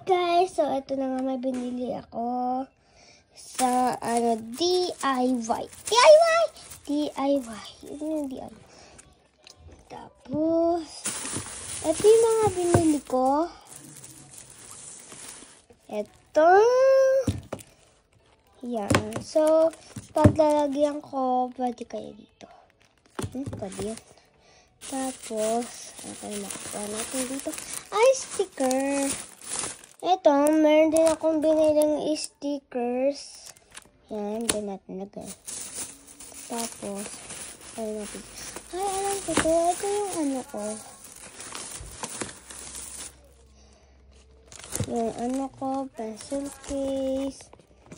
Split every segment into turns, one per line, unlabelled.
guys, so ito na nga may binili ako sa DIY. Ito yung DIY. Tapos, ito yung mga binili ko. Ito. Yan. So, paglalagyan ko, pwede kaya dito. Pwede yan. Tapos, ano makukuha natin dito? Ay, sticker. Ito, meron din akong binilang stickers. Yan, din natin lagay. Tapos, ano natin? Ay, alam ko to. Ito yung ano ko. Yung ano ko, pencil case.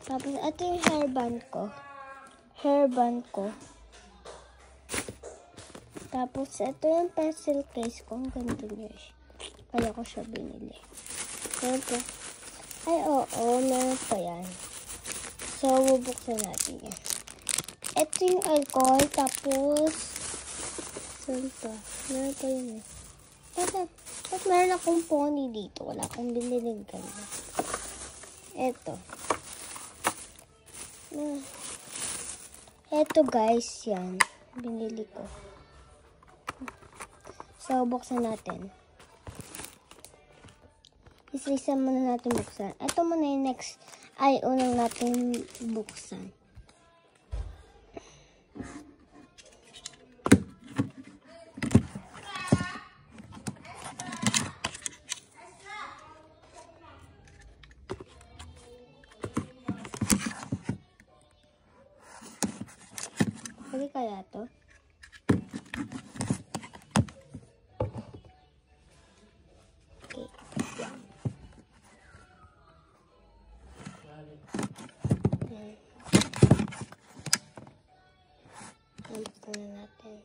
Tapos, ito yung hairband ko. Tapos, ito yung pencil case ko. Ang ganda niya. Kaya ko siya binili. Ito. Ay, oo. Meron pa yan. So, bubuksan natin yan. Ito yung alcohol. Tapos, saan pa? Meron pa yun eh. Tapos, meron akong pony dito. Wala akong binili ganyan. Ito. Ito guys, yan. Binili ko. So, buksan natin. Isa-isa muna natin buksan. Ito muna yung next ay unang natin buksan. Pwede kaya to? Buksan na natin.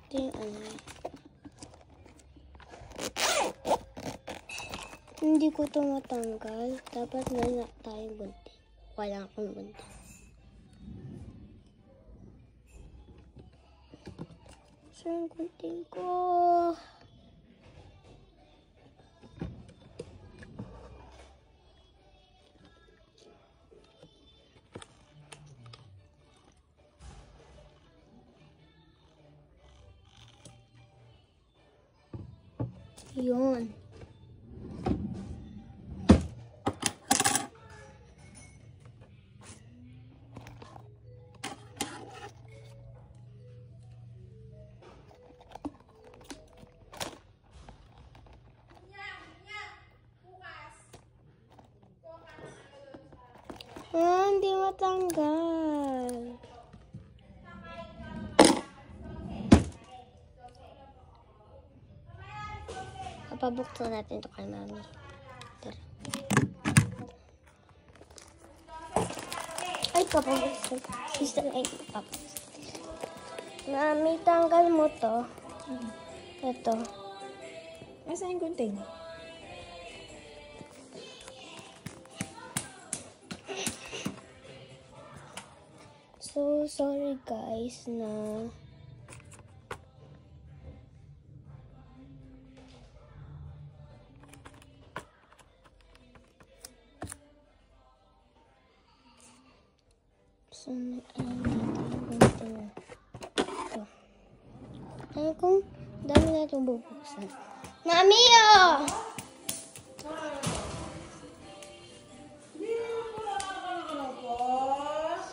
Ito yung ano. Hindi ko ito matanggal. Dapat na tayong gunting. Wala akong gunting. Saan gunting ko? Yun. Hindi matanggal. Papabuksan natin ito kay mami. Tara. Ay, papabuksan. Sister, ay, papabuksan. Mami, tanggal mo to. Ito.
Asan yung gunting?
So, sorry guys na ay kung dami na itong bubuksan. Mami, oh!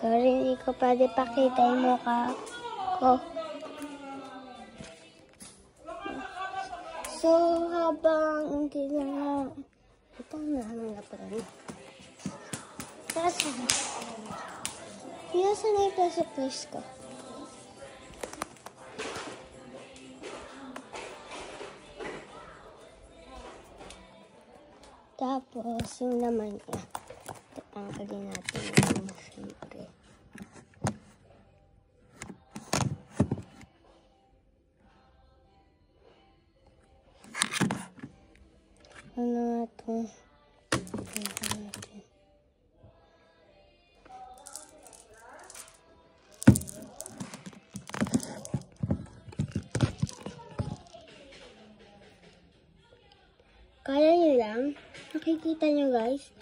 Sorry, hindi ko pwede pakita yung mukha ko. So, habang hindi na ito na pa rin. Kasi, nasa na yung place ko. Tapos, yung naman niya. Tatanggalin natin yung siyempre. Ano nga ito? Nakikita nyo guys?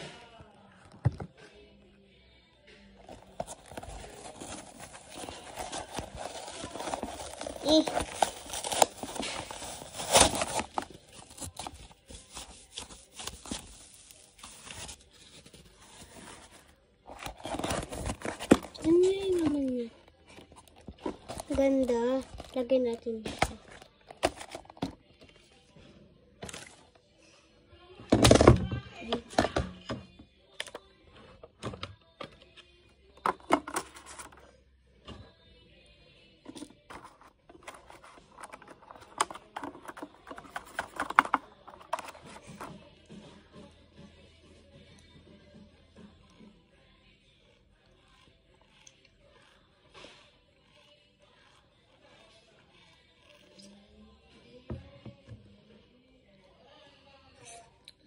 Ano yun naman yun? Ganda. Lagyan natin dito.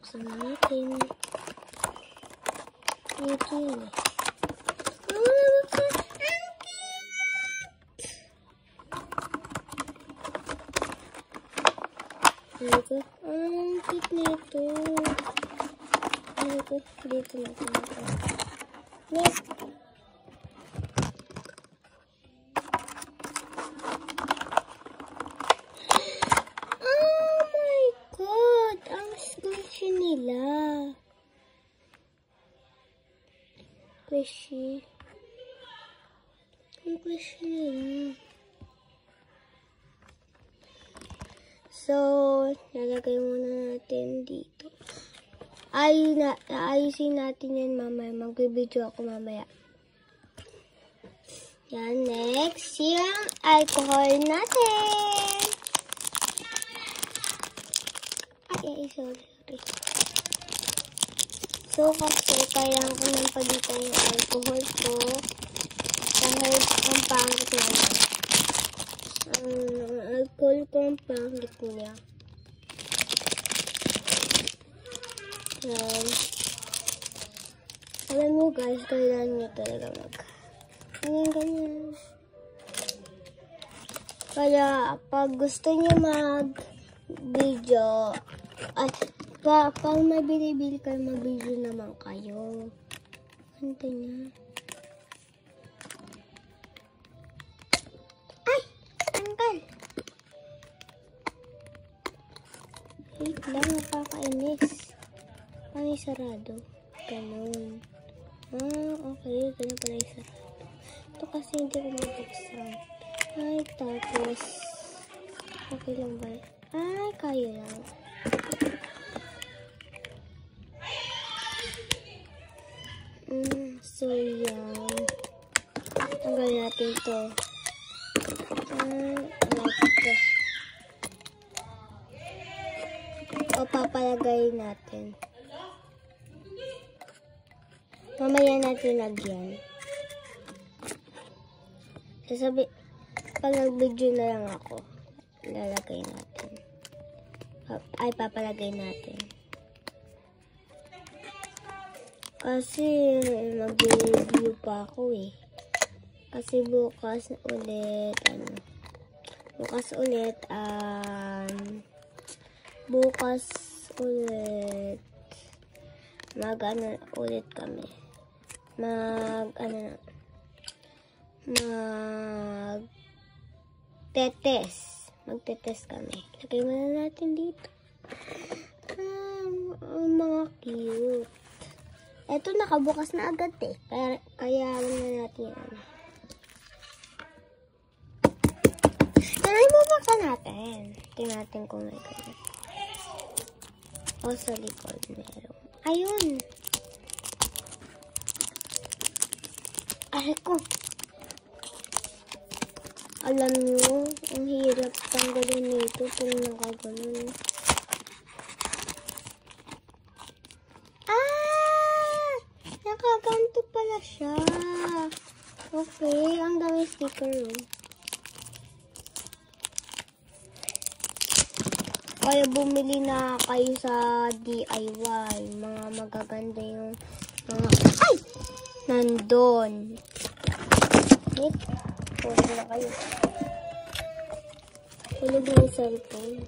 Gusto natin. Ito yun eh. Ito. Ang cute nito. Ito. Dito natin ito. Next. Squishy. Ang squishy nila. So, nalagay muna natin dito. Ayusin natin yan mamaya. Mag-video ako mamaya. Yan, next. Yung alcohol natin. Ay, sorry. So, kasi kailangan ko nang palitan yung alcohol ko. Dahil ang pangit na niya. Ang alcohol ko ang pangit niya. Yan. Alam mo guys, kailangan nyo talaga ganyan. Kaya, pag gusto nyo mag-video, pag may binibili kayo, mag-video naman kayo. Ganda niya. Ay! Tanggal! Wait lang, nakakainis. Ay, sarado. Ganun. Okay. Ganun pala yung sarado. Ito kasi hindi ko mabuksan. Ay, tapos. Okay lang ba? Ay, kaya lang. So, yan. Tanggal natin ito. O, papalagay natin. Mamaya natin lagyan. Sasabi, pag nag-video na lang ako, lalagay natin. Ay, papalagay natin. Kasi mag-review pa ako eh. Kasi bukas ulit mag-ano ulit kami. Magte-test kami. Lagay muna natin dito. Mga cute. Ito nakabukas na agad eh. Kaya lang na natin yan. Ibubuksan natin. Tingnan natin kung may ganyan. O sa likod meron. Ayun. Aray ko. Alam nyo, ang hirap tanggalin nito kung nakaganon. Nakaganto pala siya. Okay, ang dami sticker. Kaya bumili na kayo sa DIY. Mga magaganda yung mga... Ay! Nandun. Wait. Pwede na kayo. Tulog na yung cellphone.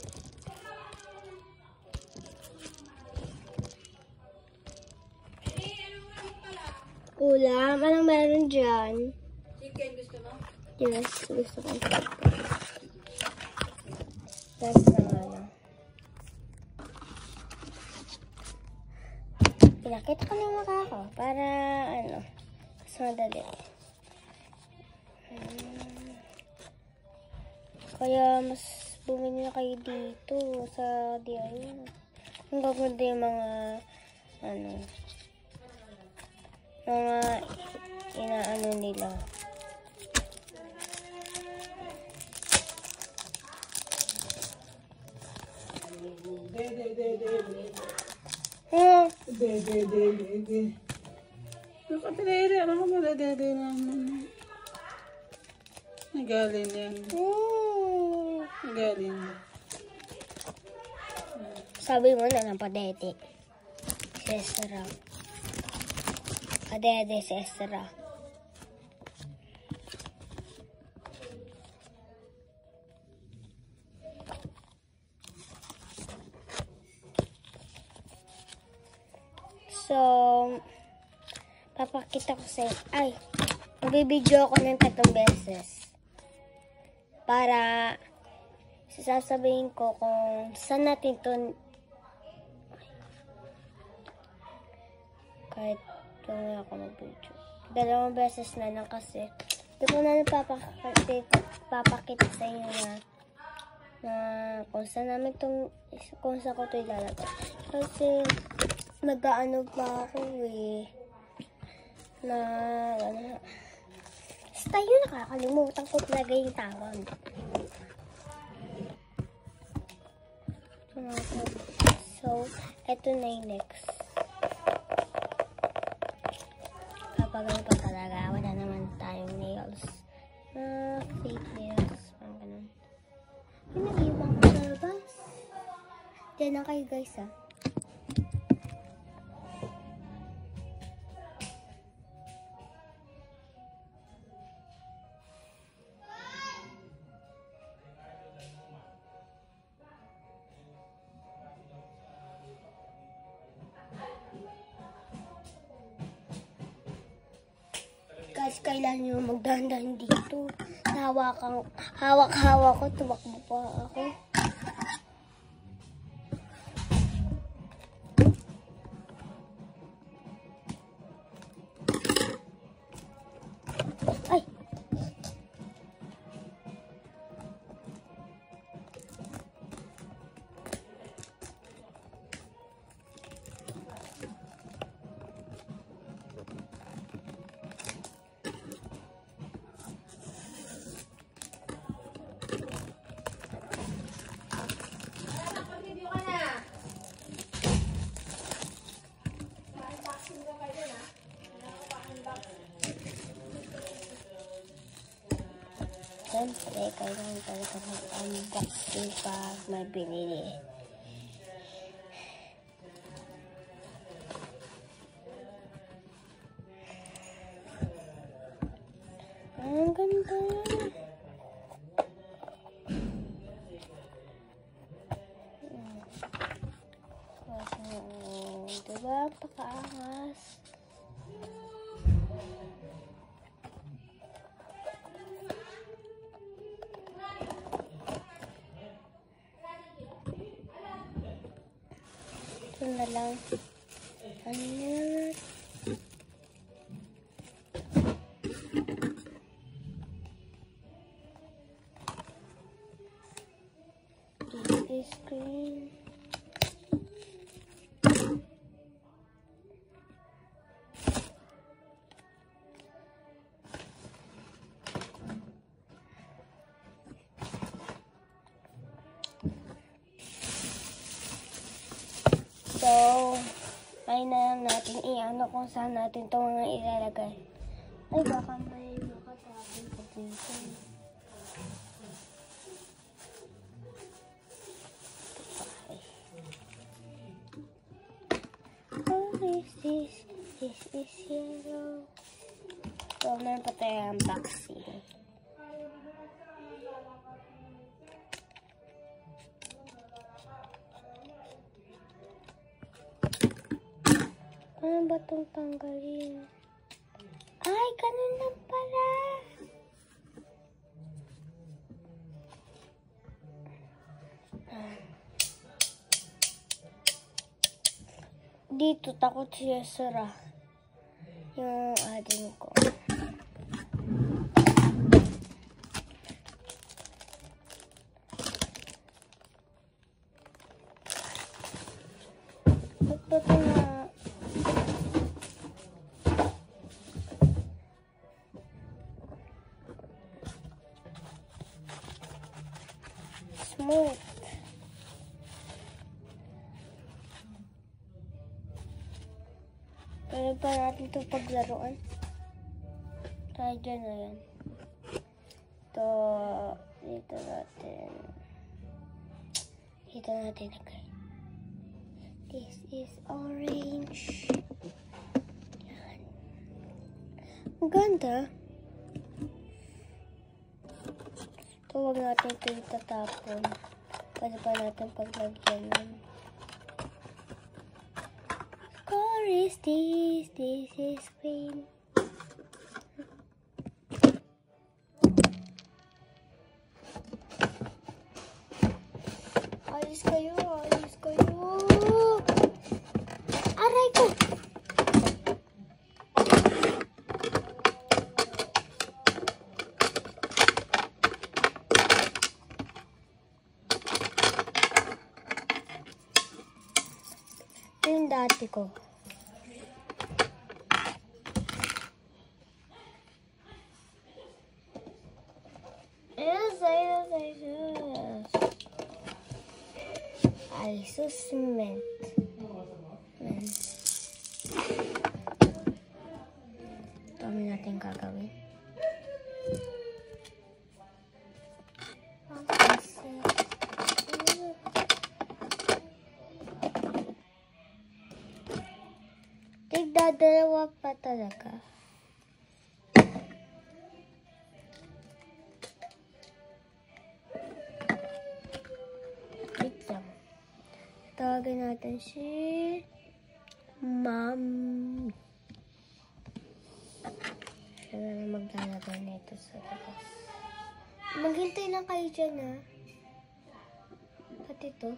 Ulam? Anong meron dyan?
Chicken, gusto mo?
Yes, gusto ko. Tapos na ano. Pinakita ko na yung mukha ko para ano, mas madali. Kaya mas bumili na kayo dito sa DIY. Ang gaganda yung mga ano, mga inaano nila.
Nakapilere, ano ka pala dede naman? Nagaling yan. Nagaling.
Sabi mo na ng padete. Sesera. Padete sesera. So, papakita ko sa ay, magbibideo ako ng 3 beses. Para sasabihin ko kung saan natin to kahit kung ako mag-video. 2 beses na lang kasi hindi ko na napapakita sa inyo na kung saan namin kung saan ko ito ilalagay. Kasi nag-ano pa ako na ano, basta yun, nakakalimutan ko talaga yung tawag. So, eto na yung next. Kapag ano pa talaga, wala naman tayong nails. Fake nails. Parang ganun. Yung nag-iwan ko sa labas. Diyan na kayo guys ha. Guys, kailan nyo magdahan-dahan dito? Hawak-hawak ko, tumakbo pa ako. Ay! Siyempre, kailangan talaga mag-unboxing pag may binili. Ang ganda! Diba? Pakaangas. Ito na lang. Ano yan? This is green. So, ay na lang natin i-ano kung saan natin ito mga ilalagay. Ay, baka may makatabi ko dito. Oh, this is yellow. So, meron pa tayo ang vaccine. Ano ba itong tanggalin? Ay, ganun lang pala. Dito, takot siya sara. Yung ading ko. Ba't ba na? Smooth. Pwede pa natin ito paglaruan. Tayo dyan na yan. Ito, dito natin. Dito natin lagay. This is orange. Yan. Ang ganda. Ito, huwag natin ito itatapon. Pwede pa natin paglagyan nun. What is this? This is green. Alis kayo, alis kayo. Aray ko! Ito yung dati ko. Cement. Dami natin gagawin. Tigdadalawa pa talaga. Tawagin natin si Ma'am. Siya na maglalagay nito sa labas. Maghintay lang kayo dyan, ha? At ito.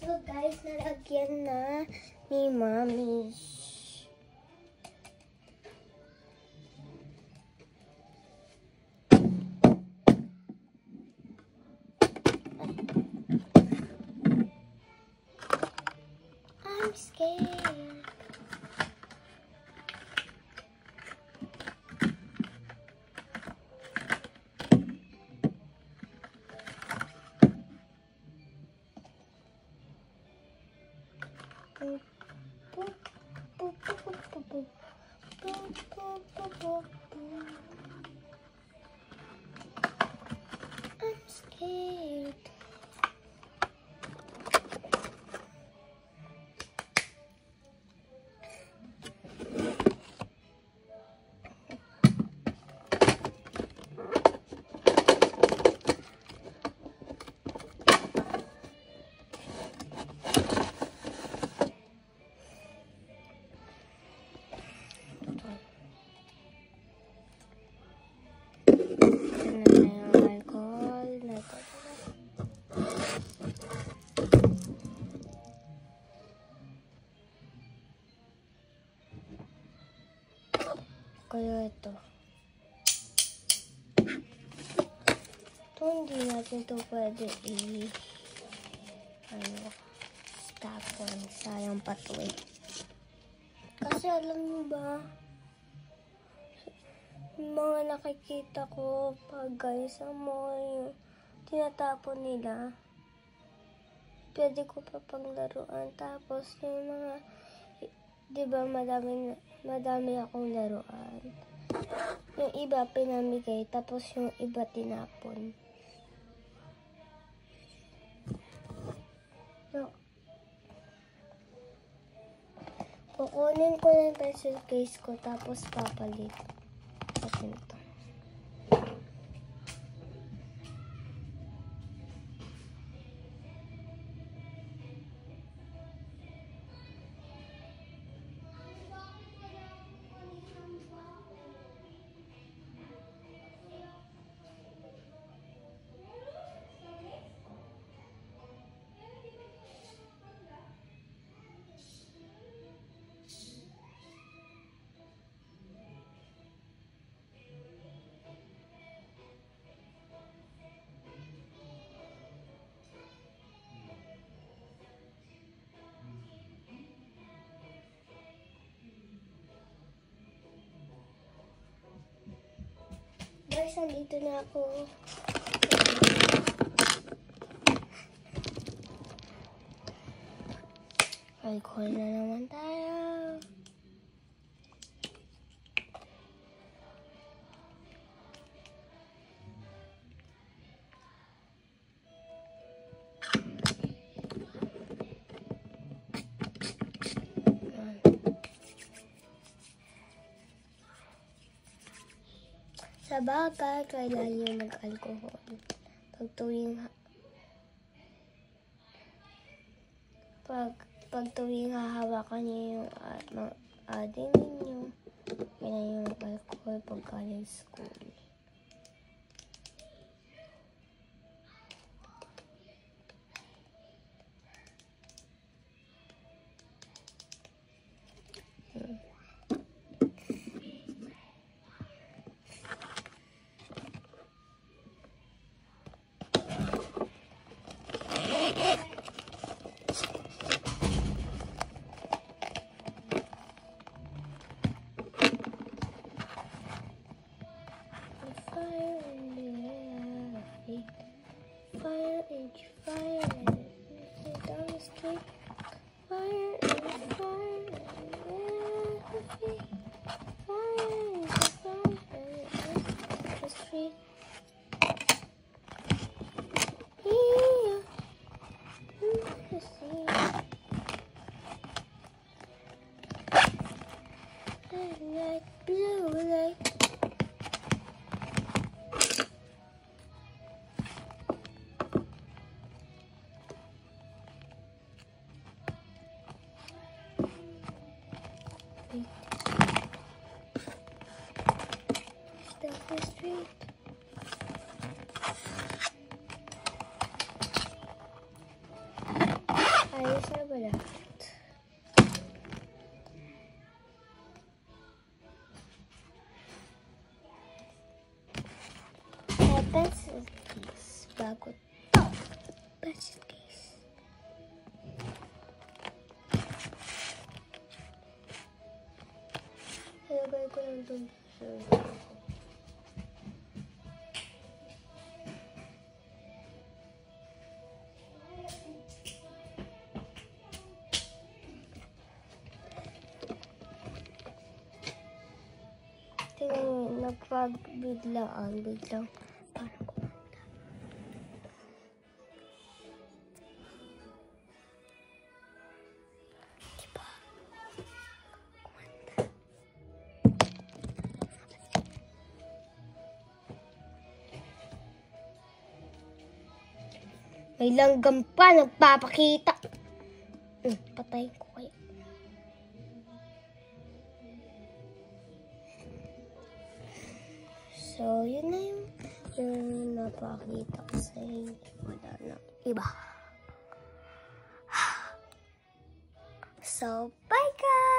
So guys, nalagyan na ni Mommy. I'm scared. Kaya ito. Ito hindi natin ito pwede tapon. Sayang pa ito eh. Kasi alam niyo ba, mga nakikita ko pag guys sa mall, yung tinatapon nila. Pwede ko pa panglaruan. Tapos yung mga, di ba madami akong laruan. Yung iba pinamigay, tapos yung iba tinapon. So, kukunin ko yung pencil case ko, tapos papalit. Natin ito. Guys, nandito na ako. Alcohol na naman tayo. Sa bagay, kailangan nyo mag-alcohol. Pag tuwing hahawakan nyo yung ading ninyo, kailangan nyo mag-alcohol pag galing school. Ayos na ba lahat? Pencil case. Bago to. Pencil case. Ilagay ko lang dun sa nagpag-biglaan, biglang parang kumanda. Diba? Kumanda. May langgam pa, nagpapakita. Patayin ko kayo. So, yun na yung napakita ko sa inyo. Wala na iba. So, bye guys!